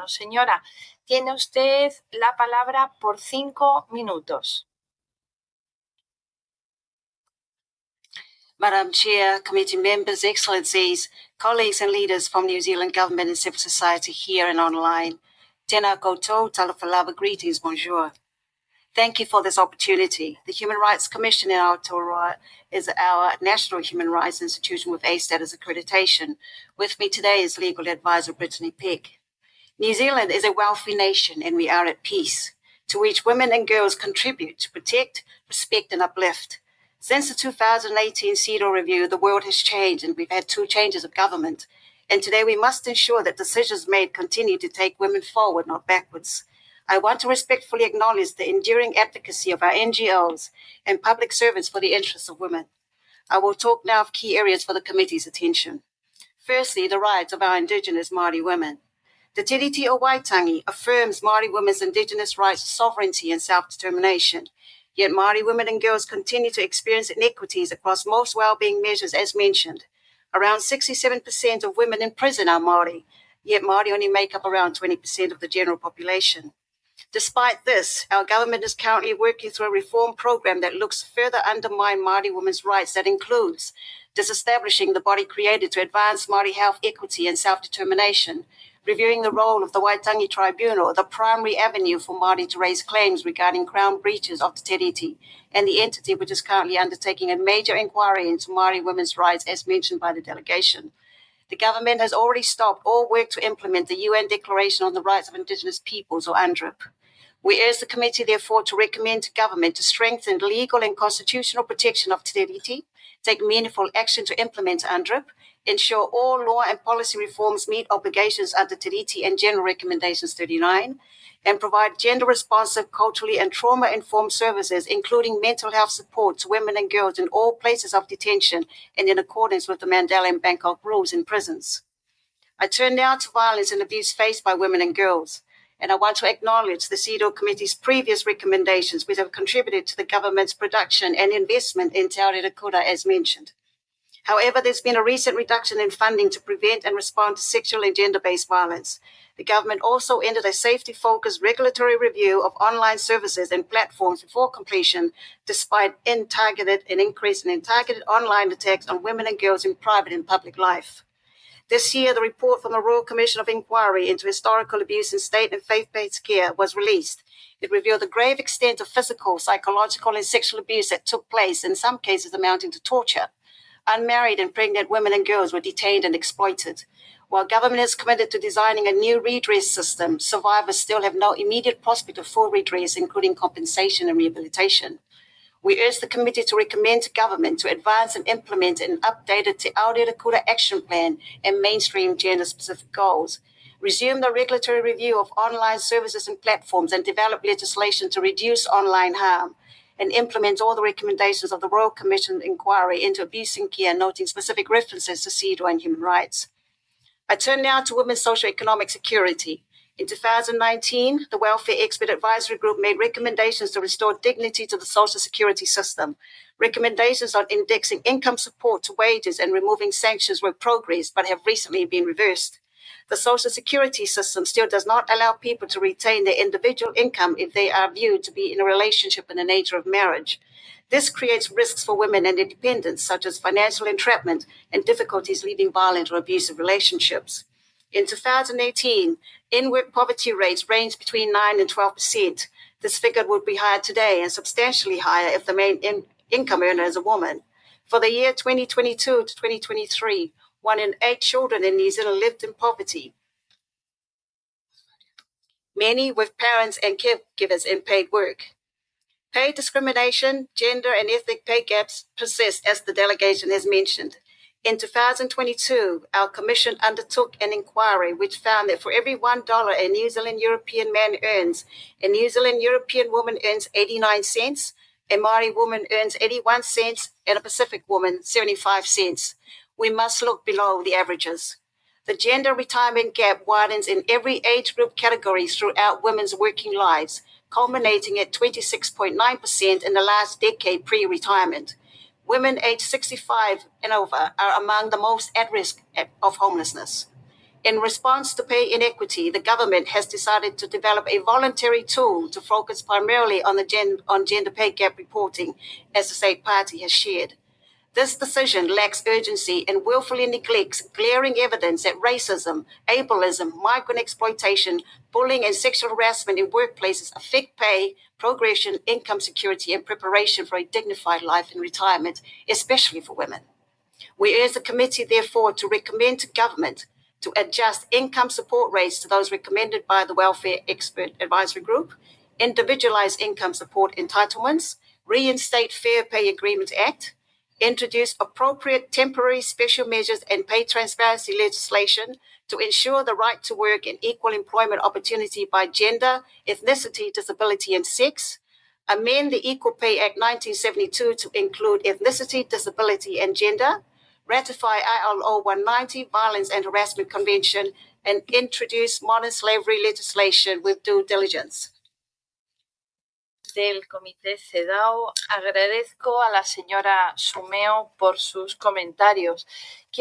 Señora, tiene usted la palabra por 5 minutos. Madam Chair, committee members, excellencies, colleagues and leaders from New Zealand government and civil society here and online. Tēnā koutou, talawhalawa, greetings, bonjour. Thank you for this opportunity. The Human Rights Commission in Aotearoa is our national human rights institution with A status accreditation. With me today is legal advisor Brittany Peck. New Zealand is a wealthy nation and we are at peace, to which women and girls contribute to protect, respect and uplift. Since the 2018 CEDAW review, the world has changed and we've had 2 changes of government. And today we must ensure that decisions made continue to take women forward, not backwards. I want to respectfully acknowledge the enduring advocacy of our NGOs and public servants for the interests of women. I will talk now of key areas for the committee's attention. Firstly, the rights of our Indigenous Māori women. The Te Riti o Waitangi affirms Māori women's Indigenous rights to sovereignty and self-determination. Yet Māori women and girls continue to experience inequities across most well-being measures as mentioned. Around 67% of women in prison are Māori, yet Māori only make up around 20% of the general population. Despite this, our government is currently working through a reform program that looks to further undermine Māori women's rights that includes disestablishing the body created to advance Māori health, equity and self-determination, reviewing the role of the Waitangi Tribunal, the primary avenue for Māori to raise claims regarding Crown breaches of the Te Riti, and the entity which is currently undertaking a major inquiry into Māori women's rights as mentioned by the delegation. The government has already stopped all work to implement the UN Declaration on the Rights of Indigenous Peoples, or UNDRIP. We urge the committee, therefore, to recommend to government to strengthen legal and constitutional protection of Te Riti, take meaningful action to implement UNDRIP, ensure all law and policy reforms meet obligations under Te Riti and General Recommendations 39, and provide gender-responsive, culturally and trauma-informed services, including mental health support to women and girls in all places of detention and in accordance with the Mandela and Bangkok rules in prisons. I turn now to violence and abuse faced by women and girls, and I want to acknowledge the CEDAW Committee's previous recommendations which have contributed to the government's production and investment in Te Aorere Kura as mentioned. However, there's been a recent reduction in funding to prevent and respond to sexual and gender-based violence. The government also entered a safety-focused regulatory review of online services and platforms before completion, despite an increase in targeted online attacks on women and girls in private and public life. This year, the report from the Royal Commission of Inquiry into Historical Abuse in State and Faith-Based Care was released. It revealed the grave extent of physical, psychological, and sexual abuse that took place, in some cases amounting to torture. Unmarried and pregnant women and girls were detained and exploited. While government is committed to designing a new redress system, survivors still have no immediate prospect of full redress, including compensation and rehabilitation. We urge the committee to recommend to government to advance and implement an updated Te Aorere Kura action plan and mainstream gender-specific goals, resume the regulatory review of online services and platforms and develop legislation to reduce online harm, and implement all the recommendations of the Royal Commission inquiry into abuse and care, noting specific references to CEDAW and human rights. I turn now to women's socio-economic security. In 2019, the Welfare Expert Advisory Group made recommendations to restore dignity to the social security system. Recommendations on indexing income support to wages and removing sanctions were progress, but have recently been reversed. The social security system still does not allow people to retain their individual income if they are viewed to be in a relationship in the nature of marriage. This creates risks for women and their dependents, such as financial entrapment and difficulties leaving violent or abusive relationships. In 2018, in-work poverty rates ranged between 9 and 12%. This figure would be higher today and substantially higher if the main income earner is a woman. For the year 2022 to 2023, 1 in 8 children in New Zealand lived in poverty, many with parents and caregivers in paid work. Pay discrimination, gender and ethnic pay gaps persist, as the delegation has mentioned. In 2022, our commission undertook an inquiry which found that for every $1 a New Zealand European man earns, a New Zealand European woman earns 89 cents, a Māori woman earns 81 cents, and a Pacific woman 75 cents. We must look below the averages. The gender retirement gap widens in every age group category throughout women's working lives, culminating at 26.9% in the last decade pre-retirement. Women aged 65 and over are among the most at risk of homelessness. In response to pay inequity, the government has decided to develop a voluntary tool to focus primarily on gender pay gap reporting, as the State Party has shared. This decision lacks urgency and willfully neglects glaring evidence that racism, ableism, migrant exploitation, bullying, and sexual harassment in workplaces affect pay, progression, income security, and preparation for a dignified life in retirement, especially for women. We urge the committee, therefore, to recommend to government to adjust income support rates to those recommended by the Welfare Expert Advisory Group, individualize income support entitlements, reinstate Fair Pay Agreement Act, introduce appropriate temporary special measures and pay transparency legislation to ensure the right to work and equal employment opportunity by gender, ethnicity, disability, and sex, amend the Equal Pay Act 1972 to include ethnicity, disability, and gender, ratify ILO 190 Violence and Harassment Convention, and introduce modern slavery legislation with due diligence. Del comité CEDAW, agradezco a la señora Sumeo por sus comentarios.